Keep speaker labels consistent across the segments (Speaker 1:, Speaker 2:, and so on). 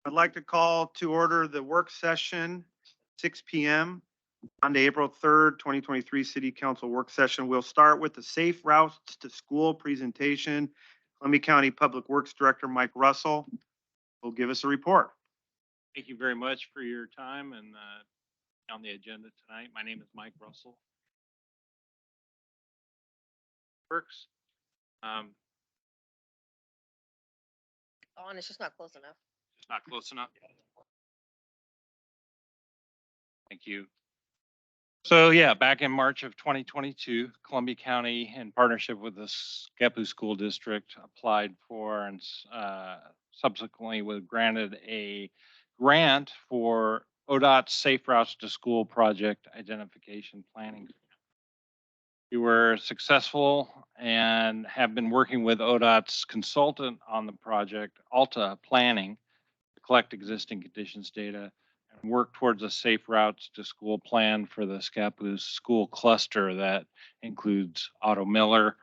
Speaker 1: I'd like to call to order the work session, 6 PM, Monday, April 3rd, 2023 City Council Work Session. We'll start with the Safe Routes to School presentation. Columbia County Public Works Director Mike Russell will give us a report.
Speaker 2: Thank you very much for your time and on the agenda tonight. My name is Mike Russell. Works.
Speaker 3: On, it's just not close enough.
Speaker 2: Just not close enough. Thank you. So yeah, back in March of 2022, Columbia County, in partnership with the Scappoose School District, applied for and subsequently was granted a grant for ODOT's Safe Routes to School project identification planning. We were successful and have been working with ODOT's consultant on the project, Alta Planning, to collect existing conditions data and work towards a safe routes to school plan for the Scappoose school cluster that includes Otto Miller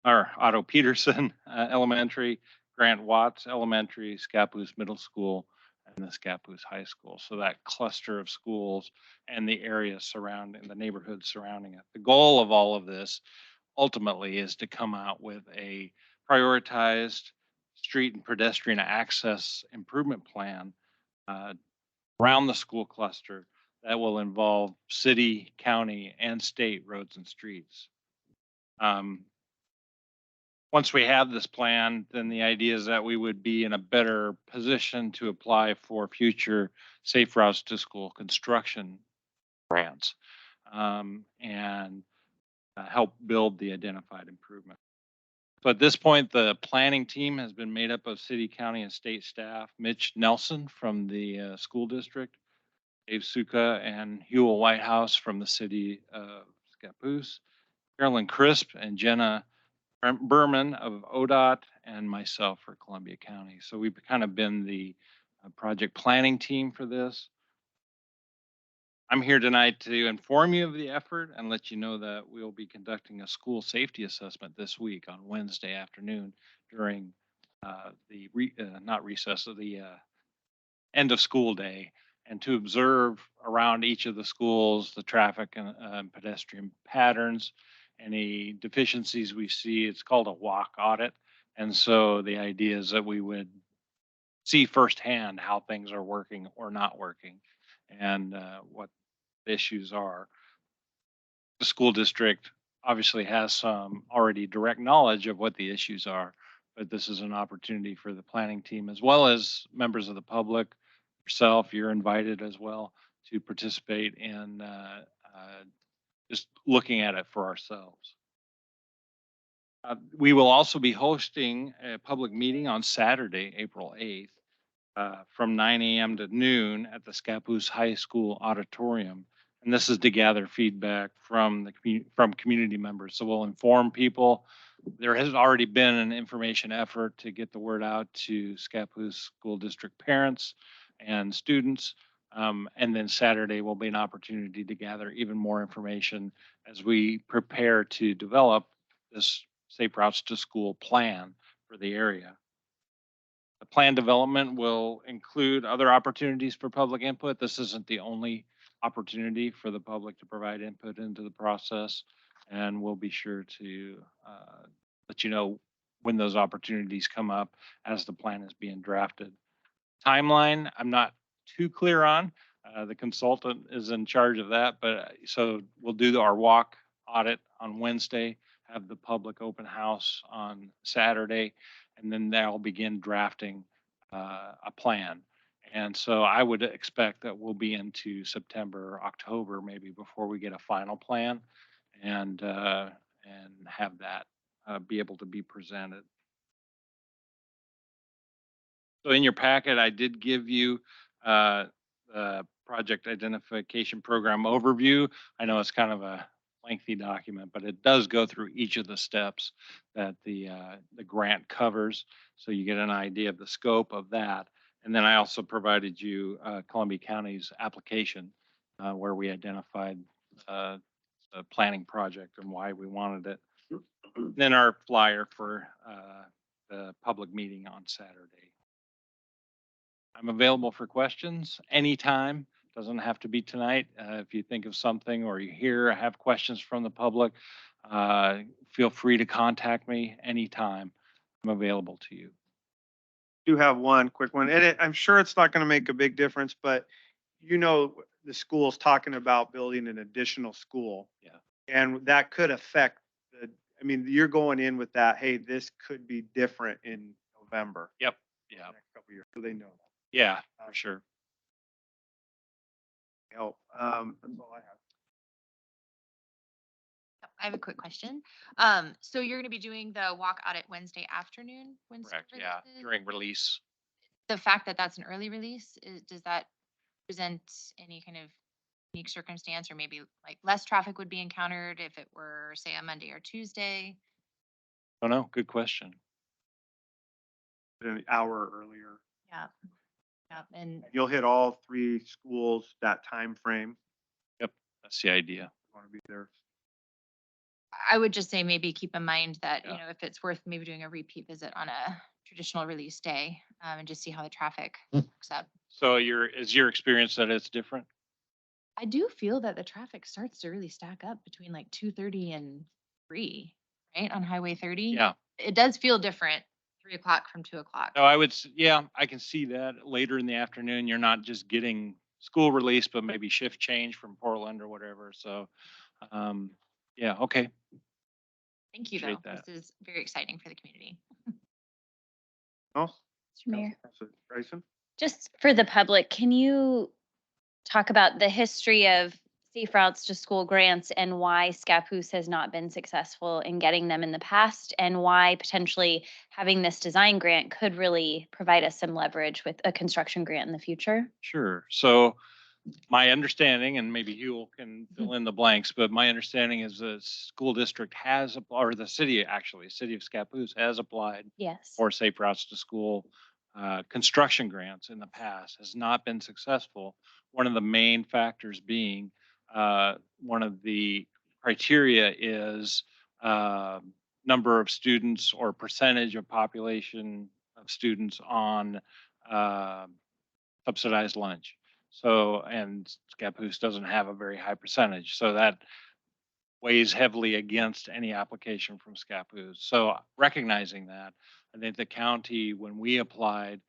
Speaker 2: or Otto Peterson Elementary, Grant Watts Elementary, Scappoose Middle School, and the Scappoose High School. So that cluster of schools and the area surrounding the neighborhood surrounding it. The goal of all of this ultimately is to come out with a prioritized street and pedestrian access improvement plan around the school cluster that will involve city, county, and state roads and streets. Once we have this plan, then the idea is that we would be in a better position to apply for future safe routes to school construction grants and help build the identified improvement. So at this point, the planning team has been made up of city, county, and state staff. Mitch Nelson from the school district, Dave Suka and Hewell Whitehouse from the city of Scappoose, Carolyn Crisp and Jenna Berman of ODOT, and myself for Columbia County. So we've kind of been the project planning team for this. I'm here tonight to inform you of the effort and let you know that we'll be conducting a school safety assessment this week on Wednesday afternoon during not recess, of the end of school day, and to observe around each of the schools the traffic and pedestrian patterns, any deficiencies we see. It's called a walk audit. And so the idea is that we would see firsthand how things are working or not working and what the issues are. The school district obviously has some already direct knowledge of what the issues are, but this is an opportunity for the planning team as well as members of the public. Yourself, you're invited as well to participate in just looking at it for ourselves. We will also be hosting a public meeting on Saturday, April 8th, from 9 a.m. to noon at the Scappoose High School auditorium. And this is to gather feedback from from community members. So we'll inform people. There has already been an information effort to get the word out to Scappoose School District parents and students. And then Saturday will be an opportunity to gather even more information as we prepare to develop this Safe Routes to School plan for the area. The plan development will include other opportunities for public input. This isn't the only opportunity for the public to provide input into the process, and we'll be sure to let you know when those opportunities come up as the plan is being drafted. Timeline, I'm not too clear on. The consultant is in charge of that, but so we'll do our walk audit on Wednesday, have the public open house on Saturday, and then they'll begin drafting a plan. And so I would expect that we'll be into September, October, maybe before we get a final plan and have that be able to be presented. So in your packet, I did give you the project identification program overview. I know it's kind of a lengthy document, but it does go through each of the steps that the grant covers. So you get an idea of the scope of that. And then I also provided you Columbia County's application where we identified the planning project and why we wanted it. Then our flyer for the public meeting on Saturday. I'm available for questions anytime. Doesn't have to be tonight. If you think of something or you hear, have questions from the public, uh, feel free to contact me anytime. I'm available to you.
Speaker 1: Do have one quick one, and I'm sure it's not going to make a big difference, but the school's talking about building an additional school.
Speaker 2: Yeah.
Speaker 1: And that could affect I mean, you're going in with that, hey, this could be different in November.
Speaker 2: Yep.
Speaker 1: the
Speaker 2: Yeah.
Speaker 1: Next couple of years, so they know that.
Speaker 2: Yeah, for sure.
Speaker 1: Help. That's all I have.
Speaker 3: I have a quick question. So you're going to be doing the walk audit Wednesday afternoon when school
Speaker 2: Correct. Yeah.
Speaker 3: releases?
Speaker 2: During release.
Speaker 3: The fact that that's an early release, does that present any kind of unique circumstance or maybe like less traffic would be encountered if it were, say, a Monday or Tuesday?
Speaker 2: Oh, no. Good question.
Speaker 1: An hour earlier.
Speaker 3: Yeah. Yeah. And
Speaker 1: You'll hit all three schools that time frame.
Speaker 2: Yep. That's the idea.
Speaker 1: Want to be there.
Speaker 3: I would just say maybe keep in mind that,
Speaker 2: Yeah.
Speaker 3: if it's worth maybe doing a repeat visit on a traditional release day, and just see how the traffic works up.
Speaker 2: So is your experience that it's different?
Speaker 3: I do feel that the traffic starts to really stack up between like 2:30 and 3, right, on Highway 30.
Speaker 2: Yeah.
Speaker 3: It does feel different 3 o'clock from 2 o'clock.
Speaker 2: No, yeah, I can see that later in the afternoon. You're not just getting school release, but maybe shift change from Portland or whatever. So, yeah, okay.
Speaker 3: Thank you, though.
Speaker 2: Appreciate that.
Speaker 3: This is very exciting for the community.
Speaker 1: No?
Speaker 4: Mr. Mayor,
Speaker 1: Bryson?
Speaker 4: just for the public, can you talk about the history of safe routes to school grants and why Scappoose has not been successful in getting them in the past, and why potentially having this design grant could really provide us some leverage with a construction grant in the future?
Speaker 2: Sure. So my understanding, and maybe Hugh can fill in the blanks, but my understanding is the school district or the city, actually, city of Scappoose has applied
Speaker 4: Yes.
Speaker 2: for safe routes to school construction grants in the past, has not been successful. One of the main factors being one of the criteria is number of students or percentage of population of students on uh, subsidized lunch. So, and Scappoose doesn't have a very high percentage. So that weighs heavily against any application from Scappoose. So recognizing that, I think the county, when we applied,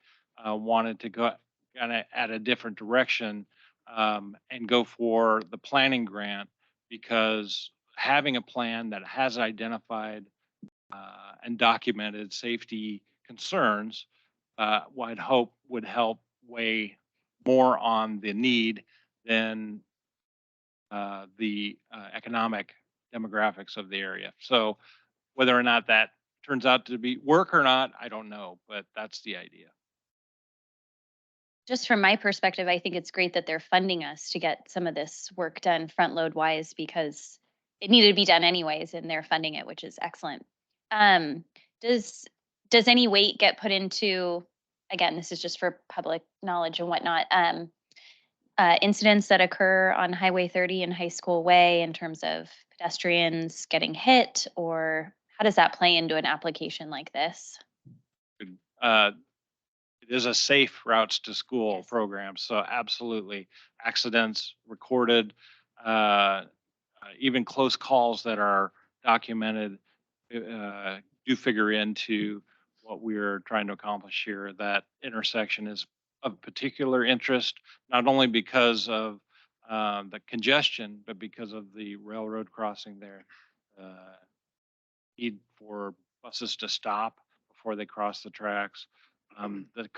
Speaker 2: wanted to go kind of at a different direction and go for the planning grant, because having a plan that has identified and documented safety concerns, I'd hope would help weigh more on the need than the economic demographics of the area. So whether or not that turns out to be work or not, I don't know, but that's the idea.
Speaker 4: Just from my perspective, I think it's great that they're funding us to get some of this work done front load wise, because it needed to be done anyways and they're funding it, which is excellent. Um, does any weight get put into, again, this is just for public knowledge and whatnot, incidents that occur on Highway 30 and High School Way in terms of pedestrians getting hit, or how does that play into an application like this?
Speaker 2: It is a safe routes to school
Speaker 4: Yes.
Speaker 2: program. So absolutely accidents recorded, uh, even close calls that are documented do figure into what we're trying to accomplish here. That intersection is of particular interest, not only because of the congestion, but because of the railroad crossing there. Need for buses to stop before they cross the tracks. The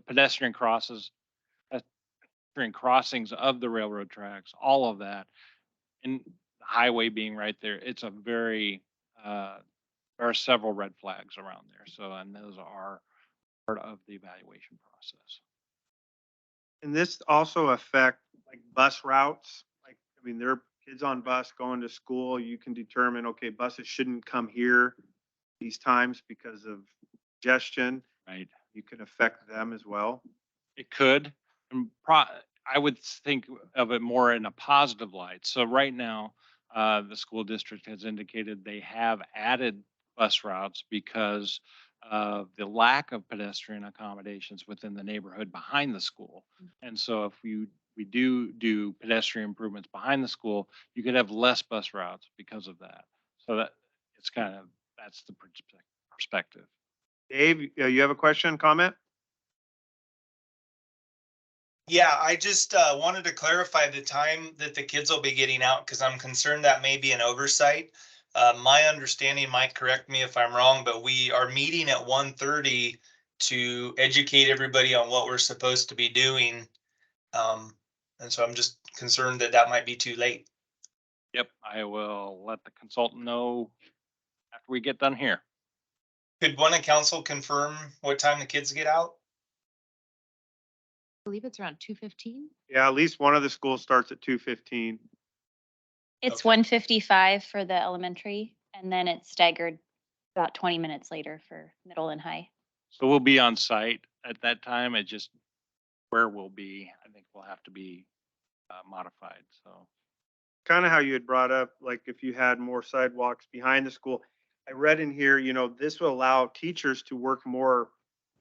Speaker 2: pedestrian pedestrian crossings of the railroad tracks, all of that, and the highway being right there, it's a very, there are several red flags around there. So, and those are part of the evaluation process.
Speaker 1: And this also affect like bus routes? Like, I mean, there are kids on bus going to school. You can determine, okay, buses shouldn't come here these times because of congestion.
Speaker 2: Right.
Speaker 1: You can affect them as well.
Speaker 2: It could. I would think of it more in a positive light. So right now, the school district has indicated they have added bus routes because of the lack of pedestrian accommodations within the neighborhood behind the school. And so if we do pedestrian improvements behind the school, you could have less bus routes because of that. So that it's kind of, that's the perspective.
Speaker 1: Dave, you have a question, comment?
Speaker 5: Yeah, I just wanted to clarify the time that the kids will be getting out because I'm concerned that may be an oversight. My understanding, might correct me if I'm wrong, but we are meeting at 1:30 to educate everybody on what we're supposed to be doing. And so I'm just concerned that that might be too late.
Speaker 2: Yep, I will let the consultant know after we get done here.
Speaker 5: Could one of council confirm what time the kids get out?
Speaker 3: I believe it's around 2:15.
Speaker 1: Yeah, at least one of the schools starts at 2:15.
Speaker 4: It's
Speaker 5: Okay.
Speaker 4: 1:55 for the elementary, and then it's staggered about 20 minutes later for middle and high.
Speaker 2: So we'll be on site at that time. It just, where we'll be, I think will have to be modified, so.
Speaker 1: Kind of how you had brought up, like if you had more sidewalks behind the school. I read in here, this will allow teachers to work more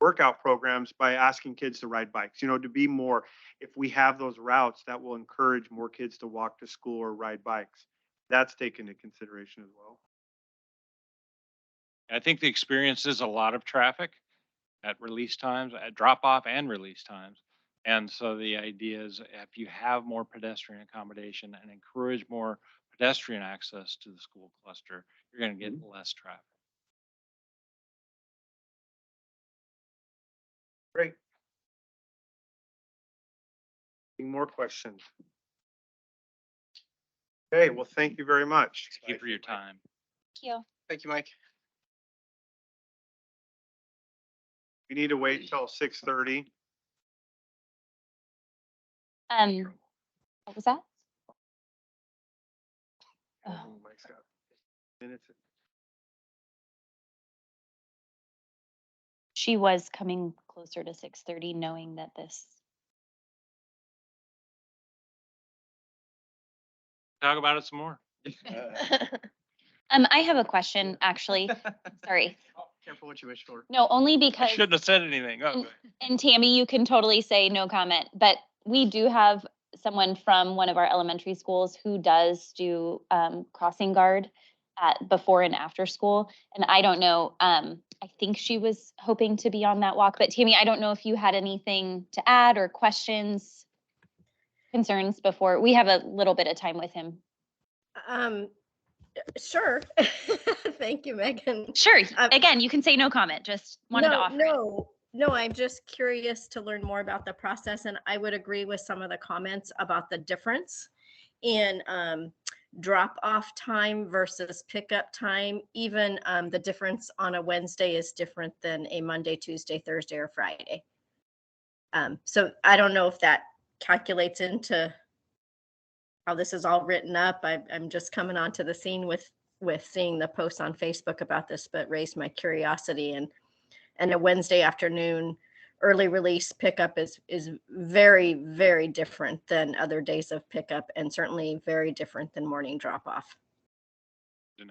Speaker 1: workout programs by asking kids to ride bikes, to be more, if we have those routes, that will encourage more kids to walk to school or ride bikes. That's taken into consideration as well.
Speaker 2: I think the experience is a lot of traffic at release times, at drop off and release times. And so the idea is if you have more pedestrian accommodation and encourage more pedestrian access to the school cluster, you're going to get less traffic.
Speaker 1: Great. Any more questions? Okay, well, thank you very much.
Speaker 2: Thank you for your time.
Speaker 4: Thank you.
Speaker 1: Thank you, Mike. We need to wait till 6:30.
Speaker 4: What was that? Oh.
Speaker 1: Mike's got minutes.
Speaker 4: She was coming closer to 6:30, knowing that this.
Speaker 2: Talk about it some more.
Speaker 4: I have a question, actually. Sorry.
Speaker 1: Careful what you wish for.
Speaker 4: No, only
Speaker 2: I
Speaker 4: because,
Speaker 2: shouldn't have said anything. Oh,
Speaker 4: and Tammy, you can totally say no comment, but we do have someone from one of our elementary schools who does do crossing guard at before and after school. And I don't know, I think she was hoping to be on that walk, but Tammy, I don't know if you had anything to add or questions, concerns before. We have a little bit of time with him.
Speaker 6: Sure. Thank you, Megan.
Speaker 4: Sure. Again, you can say no comment, just wanted to offer it.
Speaker 6: No, I'm just curious to learn more about the process, and I would agree with some of the comments about the difference in drop-off time versus pickup time. Even the difference on a Wednesday is different than a Monday, Tuesday, Thursday, or Friday. So I don't know if that calculates into how this is all written up. I'm just coming onto the scene with seeing the posts on Facebook about this, but raised my curiosity. And a Wednesday afternoon early release pickup is very, very different than other days of pickup, and certainly very different than morning drop off.
Speaker 1: And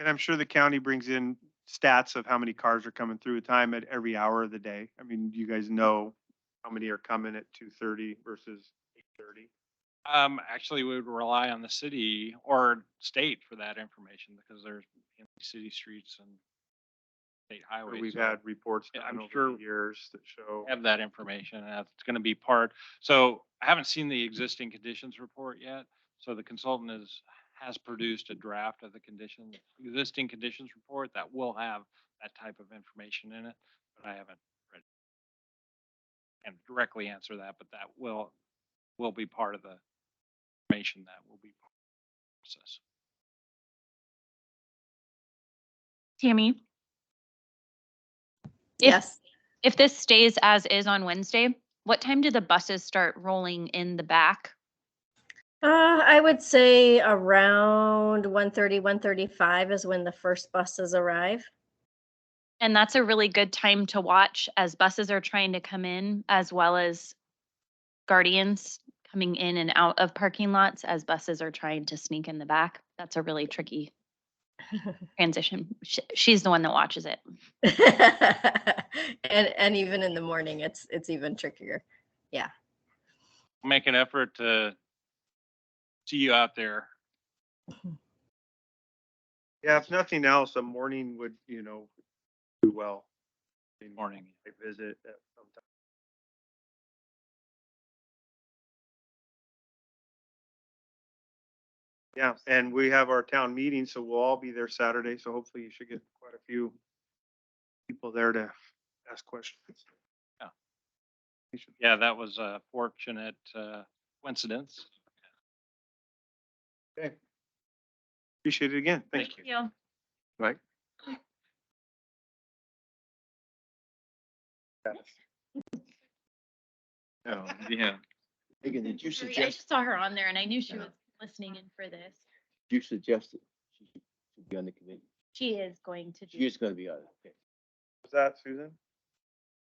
Speaker 1: I'm sure the county brings in stats of how many cars are coming through a time at every hour of the day. I mean, you guys know how many are coming at 2:30 versus 8:30.
Speaker 2: Actually, we would rely on the city or state for that information because there's city streets and state highways.
Speaker 1: We've
Speaker 2: so
Speaker 1: had reports
Speaker 2: Yeah,
Speaker 1: done
Speaker 2: I'm
Speaker 1: over
Speaker 2: sure-
Speaker 1: the years that show.
Speaker 2: have that information, and that's going to be part. So I haven't seen the existing conditions report yet. So the consultant has produced a draft of the existing conditions report that will have that type of information in it, but I haven't read it. And directly answer that, but that will be part of the information that will be part of the process.
Speaker 3: Tammy,
Speaker 6: Yes.
Speaker 3: if this stays as is on Wednesday, what time do the buses start rolling in the back?
Speaker 6: I would say around 1:30, 1:35 is when the first buses arrive.
Speaker 3: And that's a really good time to watch as buses are trying to come in, as well as guardians coming in and out of parking lots as buses are trying to sneak in the back. That's a really tricky
Speaker 4: transition. She's the one that watches it.
Speaker 6: And even in the morning, it's even trickier.
Speaker 2: Make an effort to see you out there.
Speaker 1: Yeah, if nothing else, a morning would, do well.
Speaker 2: Morning.
Speaker 1: I visit at some time. Yeah, and we have our town meeting, so we'll all be there Saturday, so hopefully you should get quite a few people there to ask questions.
Speaker 2: Yeah. Yeah, that was a fortunate coincidence.
Speaker 1: Okay. Appreciate it again. Thank you.
Speaker 4: Yeah.
Speaker 1: Right.
Speaker 2: Oh, yeah.
Speaker 7: Megan, did you
Speaker 4: I
Speaker 7: suggest,
Speaker 4: just saw her on there and I knew she
Speaker 7: Yeah.
Speaker 4: was listening in for this.
Speaker 7: you suggested she should be on the committee?
Speaker 4: She is going to
Speaker 7: She
Speaker 4: do.
Speaker 7: is gonna be on it, okay.
Speaker 1: Was that Susan?